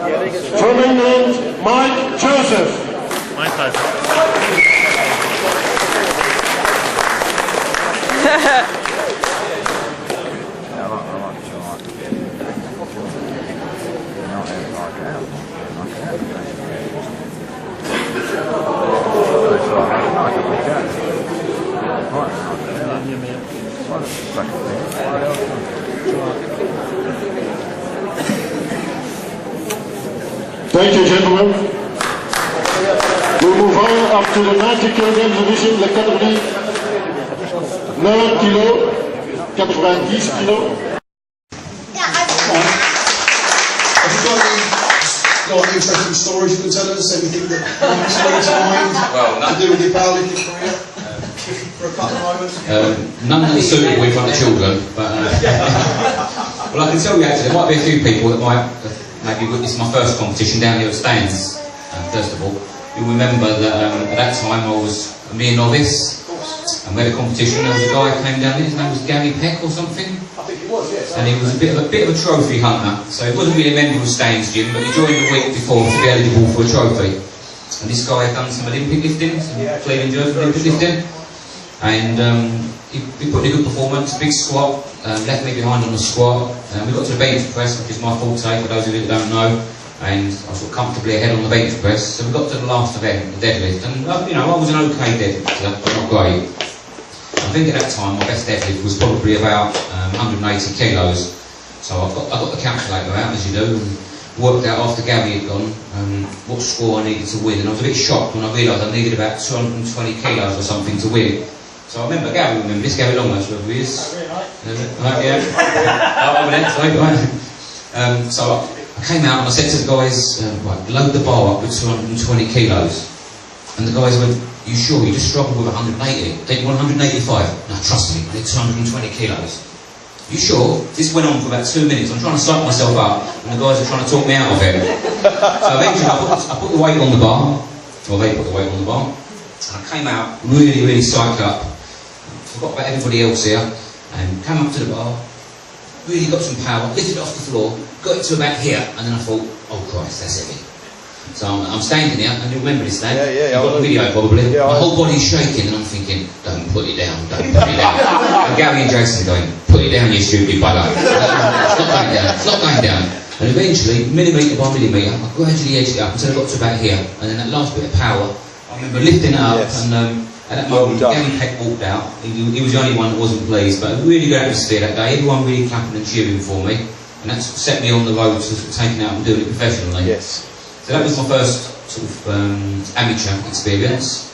From England, Mike Joseph. Mike Joseph. Thank you, gentlemen. We move on up to the 90 kg division, la catégorie 90 kg, 90 kg. Have you got any interesting stories you can tell us? Anything that springs to mind to do with your powerlifting career? For a couple of moments? None that are suitable in front of children, but well, I can tell you actually there might be a few people that might maybe witness my first competition down here at Staines. First of all, you'll remember that at that time I was a mere novice, and we had a competition. There was a guy who came down here. His name was Gary Peck or something. I think he was, yes. And he was a bit of a trophy hunter. So he wasn't really a member of Staines gym, but he joined the week before to be eligible for a trophy. And this guy had done some Olympic lifting, some clean and jerk Olympic lifting. And he put in a good performance, big squat, left me behind on the squat. We got to the bench press, which is my forte for those of you that don't know. And I was sort of comfortably ahead on the bench press. So we got to the last event, the deadlift. And you know, I was an okay deadlifter, but not great. I think at that time my best deadlift was probably about 180 kilos. So I got the calculator out, as you do, and worked out after Gary had gone what score I needed to win. And I was a bit shocked when I realised I needed about 220 kilos or something to win. So I remember Gary, this Gary Longworth, whoever he is. So I came out and I said to the guys, right, load the bar up with 220 kilos. And the guys went, you sure? You just struggled with 180. Don't you want 185? No, trust me, I need 220 kilos. You sure? This went on for about 2 minutes. I'm trying to psych myself up, and the guys are trying to talk me out of it. So eventually I put the weight on the bar, or they put the weight on the bar, and I came out really, really psyched up. Forgot about everybody else here, and came up to the bar, really got some power, lifted it off the floor, got it to about here, and then I thought, oh Christ, that's heavy. So I'm standing here, and you remember this, Dan? Yeah, You've got the video probably. Yeah, my whole body's shaking, and I'm thinking, don't put it down, don't put it down. And Gary and Jason are going, put it down, you stupid bugger. It's not going down, it's not going down. And eventually, millimetre by millimetre, I gradually edged it up until I got to about here. And then that last bit of power, I remember lifting it up, and at that moment, Gary Peck walked out. He was the only one that wasn't pleased, but a really good atmosphere that day. Everyone really clapping and cheering for me, and that set me on the road to taking out and doing it professionally. Yes. So that was my first sort of amateur experience.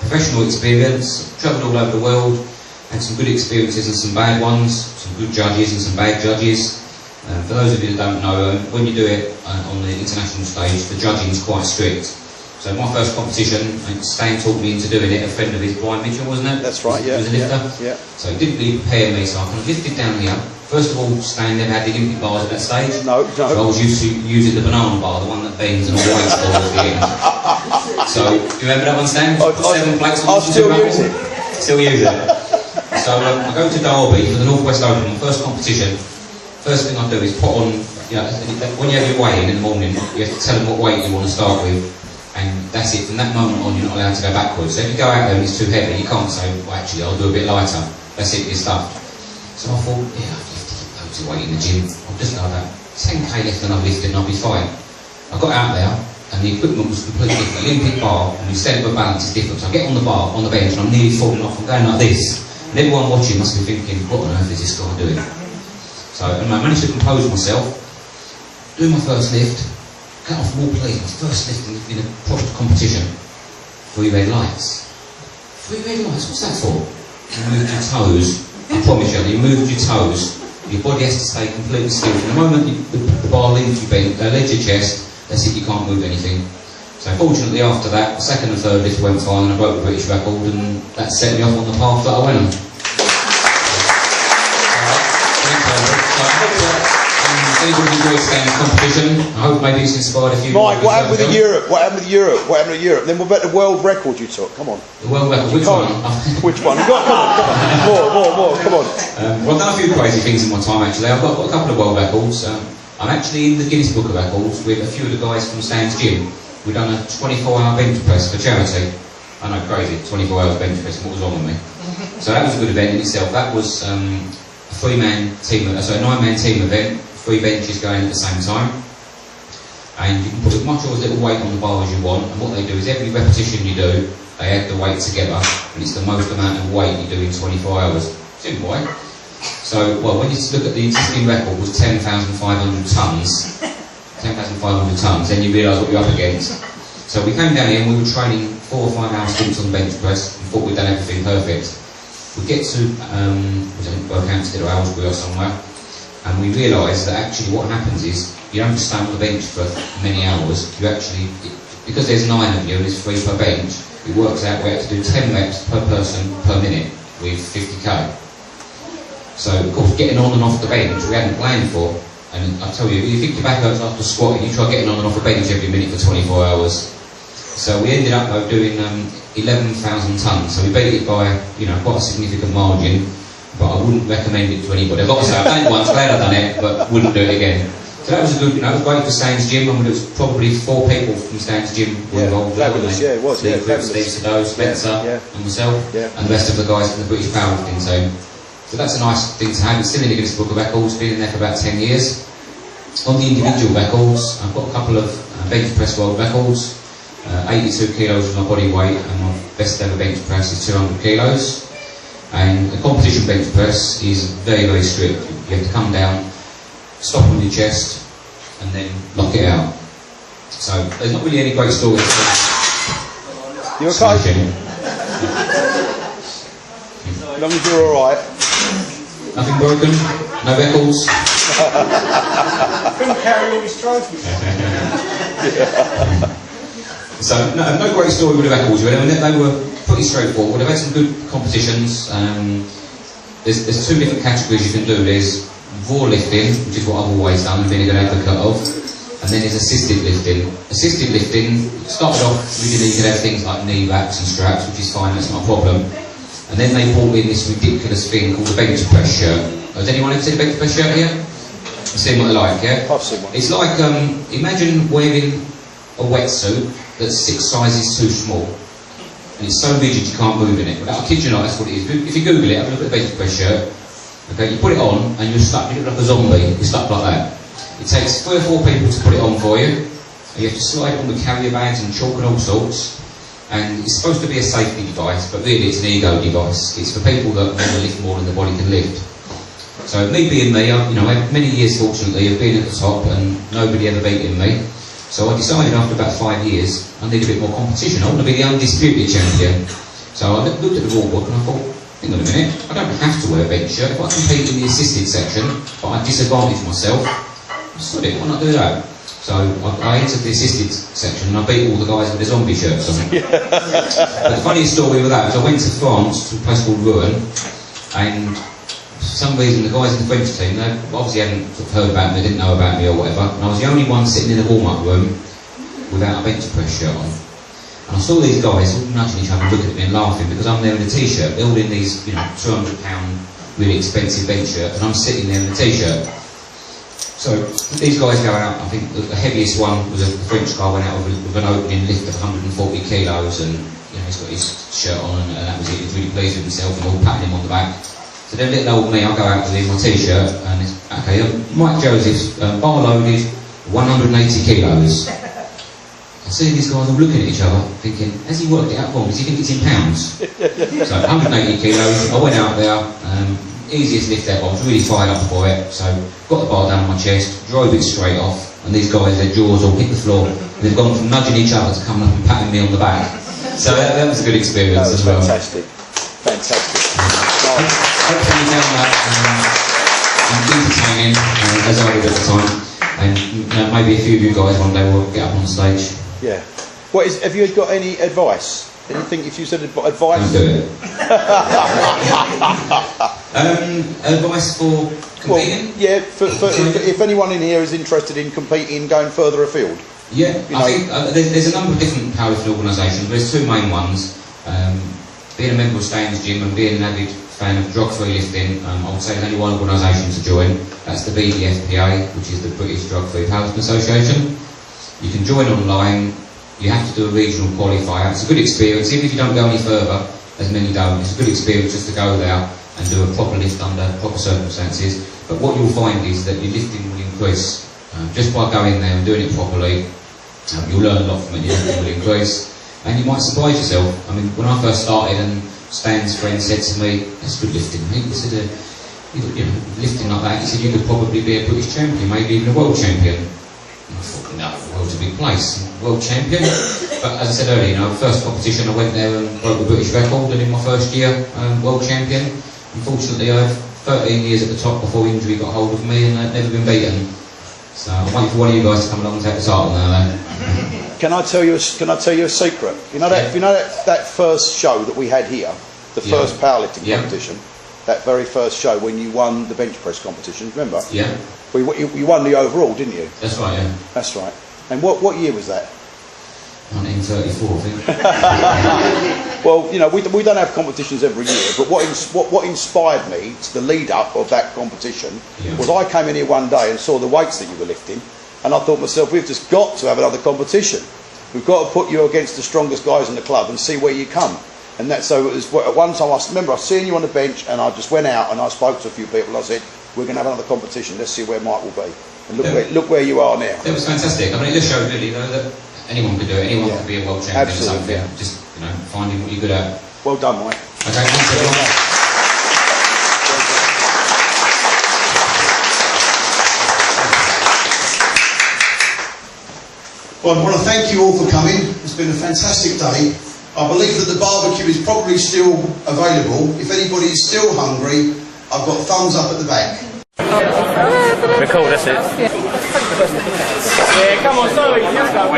Professional experience, travelled all over the world, had some good experiences and some bad ones, some good judges and some bad judges. For those of you that don't know, when you do it on the international stage, the judging is quite strict. So my first competition, Stan taught me into doing it, a friend of his, Brian Mitchell, wasn't it? That's right, yeah. He was a lifter. Yeah. So he didn't really prepare me, so I kind of lifted down here. First of all, Stan never had the Olympic bars at that stage. No. So I was used to using the banana bar, the one that bends and all the weights fall at the end. So, do you remember that one, Stan? 7 plates on I'll still use it. Still use it. So I go to Derby for the North West Open, my first competition. First thing I do is put on, you know, when you have your weigh-in in the morning, you have to tell them what weight you want to start with. And that's it, from that moment on you're not allowed to go backwards. So if you go out there and it's too heavy, you can't say, well actually I'll do a bit lighter. That's it, you're stuffed. So I thought, yeah, I've lifted loads of weight in the gym. I'll just go about 10k less than I've lifted and I'll be fine. I got out there and the equipment was completely different. The Olympic bar and the center balance is different. So I get on the bar, on the bench, and I'm nearly falling off. I'm going like this. And everyone watching must be thinking, what on earth is this guy doing? So I managed to compose myself, do my first lift, get off more please, my first lift in a proper competition. 3 red lights. 3 red lights, what's that for? You moved your toes. I promise you moved your toes. Your body has to stay completely still. From the moment the bar leaves your bent, they leaves your chest, that's it, you can't move anything. So fortunately after that, the second and third lift went fine and I broke the British record and that set me off on the path that I went on. Anybody enjoyed Stan's competition? I hope maybe it's inspired a few. Mike, what happened with Europe? What happened with Europe? What happened with Europe? Then what about the world record you took? Come on. The world record, which one? Which one? Come on. More, come on. Well, I've done a few crazy things in my time actually. I've got a couple of world records. I'm actually in the Guinness Book of Records with a few of the guys from Stan's Gym. We've done a 24-hour bench press for charity. I know, crazy, 24 hours bench press, what was wrong with me? So that was a good event in itself. That was a 9-man team event, 3 benches going at the same time. And you can put as much or as little weight on the bar as you want, and what they do is every repetition you do, they add the weight together, and it's the most amount of weight you do in 24 hours. Simple, eh? So, well, when you look at the existing record was 10,500 tonnes, 10,500 tonnes, then you realise what you're up against. So we came down here and we were training 4 or 5 hour stints on the bench press and thought we'd done everything perfect. We get to, Berkhamsted or Aylesbury or somewhere, and we realised that actually what happens is, you don't just stand on the bench for many hours, you actually, because there's 9 of you and there's 3 per bench, it works out we have to do 10 reps per person per minute with 50k. So, of course, getting on and off the bench we hadn't planned for. And I tell you, if you think your back hurts after squatting, you try getting on and off the bench every minute for 24 hours. So we ended up though doing 11,000 tonnes. So we beat it by, quite a significant margin. But I wouldn't recommend it to anybody. I've got to say, I've done it once, glad I've done it, but wouldn't do it again. So that was a good, it was great for Stan's Gym. I mean, it was probably 4 people from Stan's Gym were involved. Fabulous, yeah, it was. Steve, Spencer, and myself, and the rest of the guys from the British powerlifting team. So that's a nice thing to have. It's still in the Guinness Book of Records, been in there for about 10 years. On the individual records, I've got a couple of bench press world records. 82 kilos was my body weight, and my best ever bench press is 200 kilos. And the competition bench press is very, very strict. You have to come down, stop on your chest, and then lock it out. So there's not really any great stories. You okay? As long as you're alright. Nothing broken? No records? Couldn't carry all his trophies. So, no great story with the records really. I mean, they were pretty straightforward. They've had some good competitions. There's 2 different categories you can do. There's raw lifting, which is what I've always done and been a good advocate of. And then there's assisted lifting. Assisted lifting started off, you could have things like knee wraps and straps, which is fine, that's not a problem. And then they brought in this ridiculous thing called the bench press shirt. Has anyone ever seen a bench press shirt here? You've seen what they're like, yeah? I've seen one. It's like, imagine wearing a wetsuit that's 6 sizes too small. And it's so rigid you can't move in it. But I kid you not, that's what it is. If you Google it, have a look at the bench press shirt. Okay, you put it on and you're stuck, you look like a zombie, you're stuck like that. It takes 3 or 4 people to put it on for you. And you have to slide it on with carrier bags and chalk and all sorts. And it's supposed to be a safety device, but really it's an ego device. It's for people that want to lift more than the body can lift. So me being me, I've had many years fortunately of being at the top and nobody ever beating me. So I decided after about 5 years I need a bit more competition. I want to be the undisputed champion. So I looked at the rule book and I thought, hang on a minute, I don't have to wear a bench shirt. If I compete in the assisted section, but I disadvantage myself, sod it, why not do that? So I entered the assisted section and I beat all the guys with the zombie shirts on. But the funniest story with that was I went to France to a place called Rouen, and for some reason the guys in the French team, they obviously hadn't heard about me, didn't know about me or whatever, and I was the only one sitting in the warm-up room without a bench press shirt on. And I saw these guys all nudging each other, looking at me and laughing because I'm there in a t-shirt. They're all in these, £200 really expensive bench shirts, and I'm sitting there in a t-shirt. So these guys go out, I think the heaviest one was the French guy went out with an opening lift of 140 kilos, and he's got his shirt on and that was it. He was really pleased with himself and all patting him on the back. So then little old me, I go out with him, my t-shirt, and it's, okay, Mike Joseph's bar loaded, 180 kilos. I see these guys all looking at each other, thinking, has he worked it out wrong? Does he think it's in pounds? So 180 kilos, I went out there, easiest lift ever, I was really fired up for it, so got the bar down on my chest, drove it straight off, and these guys, their jaws all hit the floor, and they've gone from nudging each other to coming up and patting me on the back. So that was a good experience as well. Fantastic, fantastic. Hopefully you found that entertaining, as I did at the time, and maybe a few of you guys one day will get up on the stage. Yeah. Have you got any advice? Anything, if you said advice? Don't do it. Advice for competing? Well, yeah, if anyone in here is interested in competing, going further afield. Yeah, I think there's a number of different powerlifting organisations. There's 2 main ones. being a member of Stan's Gym and being an avid fan of drug-free lifting, I would say there's only one organisation to join. That's the BDFPA, which is the British Drug-Free Powerlifting Association. You can join online. You have to do a regional qualifier. It's a good experience, even if you don't go any further, as many don't. It's a good experience just to go there and do a proper lift under proper circumstances. But what you'll find is that your lifting will increase. Just by going there and doing it properly, you'll learn a lot from it. Your lifting will increase. And you might surprise yourself. I mean, when I first started and Stan's friend said to me, "That's good lifting, mate." He said, you know, lifting like that, he said, "You could probably be a British champion, maybe even a world champion." And I thought, no, the world's a big place, world champion. But as I said earlier, you know, first competition I went there and broke the British record, and in my first year, world champion. Unfortunately, I had 13 years at the top before injury got hold of me, and I'd never been beaten. So I'm waiting for one of you guys to come along and take the title now, then. Can I tell you a secret? You know that that first show that we had here, the first powerlifting competition, that very first show when you won the bench press competition. Remember? Yeah. You won the overall, didn't you? That's right. Yeah. That's right. And what year was that? 1934, I think. Well, you know, we don't have competitions every year, but what inspired me to the lead up of that competition was I came in here one day and saw the weights that you were lifting, and I thought to myself, we've just got to have another competition. We've got to put you against the strongest guys in the club and see where you come. And that, so it was at one time, I remember I seen you on the bench, and I just went out and I spoke to a few people. I said, we're going to have another competition. Let's see where Mike will be. And look where you are now. It was fantastic. I mean, it just showed really, though, that anyone could do it. Anyone could be a world champion. Absolutely. Or something. Just, you know, finding what you're good at. Well done, Mike. Okay, thanks everyone. Well, I want to thank you all for coming. It's been a fantastic day. I believe that the barbecue is probably still available. If anybody is still hungry, I've got thumbs up at the back. Record, that's it. Yeah, come on, sorry, let's go.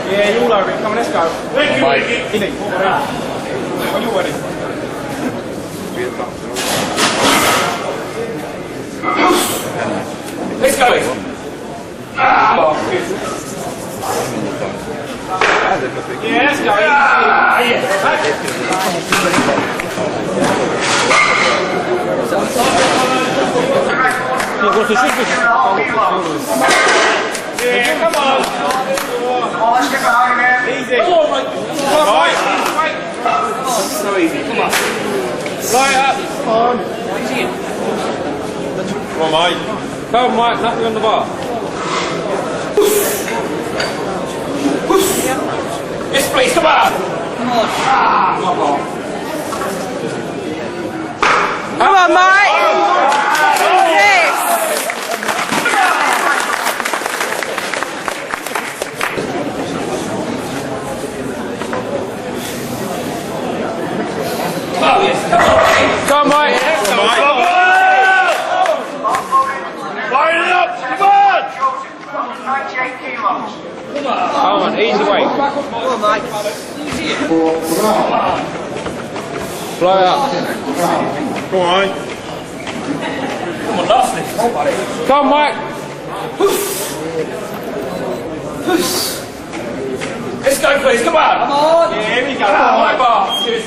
Yeah, you're all over it. Come on, let's go. Thank you, Ricky. When you're ready. Let's go. Yeah, let's go. Yeah, come on. Let's get behind him. Easy. Come on, mate. Right. So easy. Come on. Right up. Come on. Come on, mate. Come on, Mike. Nothing on the bar. Yes, please. Come on. Come on. Come on. Come on, Mike. Yes. Oh, yes. Come on, Mike. Come on. Line it up. Come on. 98 kilos. Come on, easy weight. Come on, Mike. Blow it up. Come on. Come on, last this. Come on, Mike. Let's go, please. Come on. Come on. Yeah, here we go. Come on, Mike bar. Cheers.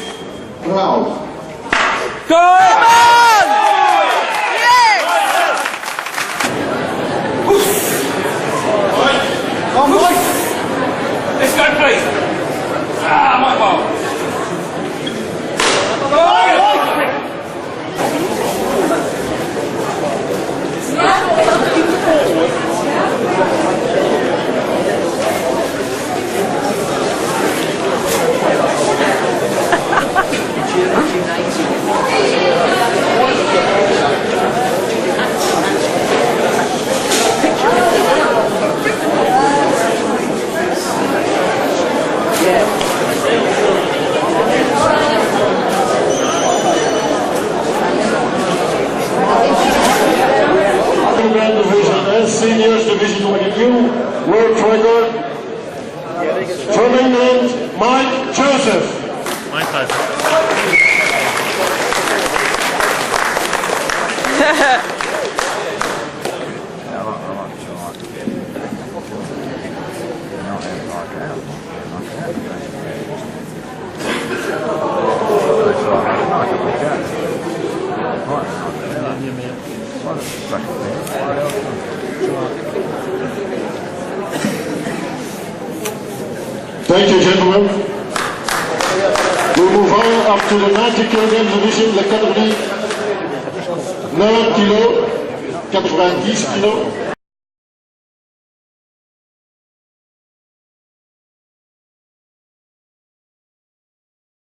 Wow. Go! Come on! Yes! Come on, Mike. Let's go, please. My ball. Women's Seniors Division with a new world record. From England, Mike Joseph. Thank you, gentlemen. We move on up to the 90 kg division, la catégorie 90 kg, 90 kg.